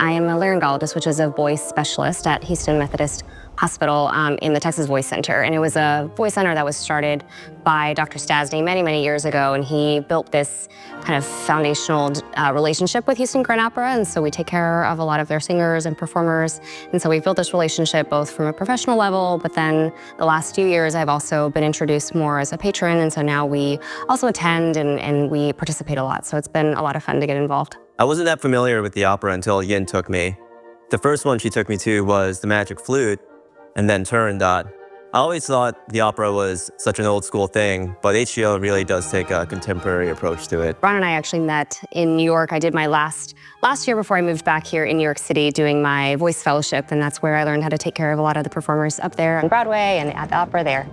I am a laryngologist, which is a voice specialist at Houston Methodist Hospital in the Texas Voice Center. And it was a voice center that was started by Dr. Stasny many, many years ago. And he built this kind of foundational relationship with Houston Grand Opera. And so we take care of a lot of their singers and performers. And so we've built this relationship both from a professional level, but then the last few years I've also been introduced more as a patron. And so now we also attend and we participate a lot. So it's been a lot of fun to get involved. I wasn't that familiar with the opera until Yin took me. The first one she took me to was The Magic Flute, and then Turandot. I always thought the opera was such an old school thing, but HGO really does take a contemporary approach to it. Ron and I actually met in New York. I did my last year before I moved back here in New York City doing my voice fellowship, and that's where I learned how to take care of a lot of the performers up there on Broadway and at the opera there.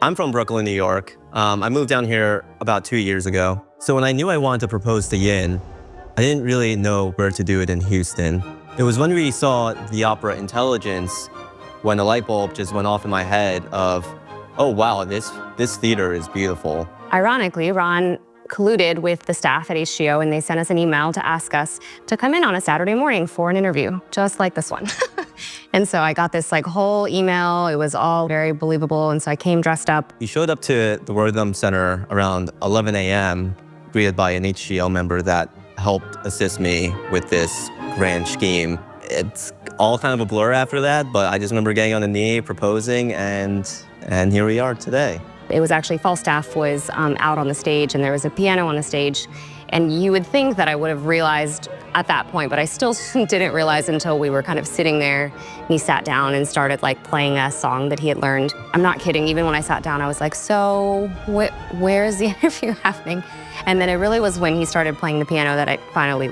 I'm from Brooklyn, New York. I moved down here about 2 years ago. So when I knew I wanted to propose to Yin, I didn't really know where to do it in Houston. It was when we saw the opera Intelligence when a light bulb just went off in my head of, oh wow, this theater is beautiful. Ironically, Ron colluded with the staff at HGO and they sent us an email to ask us to come in on a Saturday morning for an interview, just like this one. And so I got this whole email. It was all very believable. And so I came dressed up. He showed up to the Wortham Center around 11 a.m., greeted by an HGO member that helped assist me with this grand scheme. It's all kind of a blur after that, but I just remember getting on a knee, proposing, and here we are today. It was actually Falstaff was out on the stage and there was a piano on the stage. And you would think that I would have realized at that point, but I still didn't realize until we were kind of sitting there. And he sat down and started playing a song that he had learned. I'm not kidding, even when I sat down, I was like, so where is the interview happening? And then it really was when he started playing the piano that I finally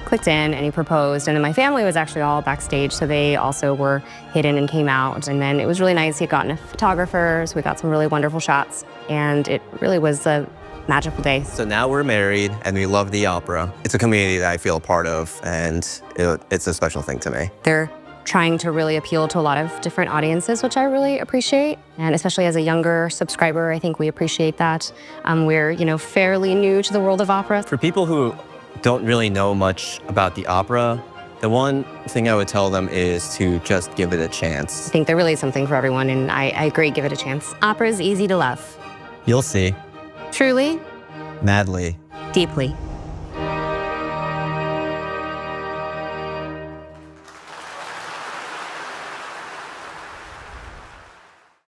clicked in and he proposed. And then my family was actually all backstage, so they also were hidden and came out. And then it was really nice. He had gotten a photographer, so we got some really wonderful shots. And it really was a magical day. So now we're married and we love the opera. It's a community that I feel a part of, and it's a special thing to me. They're trying to really appeal to a lot of different audiences, which I really appreciate. And especially as a younger subscriber, I think we appreciate that. We're, fairly new to the world of opera. For people who don't really know much about the opera, the one thing I would tell them is to just give it a chance. I think there really is something for everyone, and I agree, give it a chance. Opera is easy to love. You'll see. Truly. Madly. Deeply.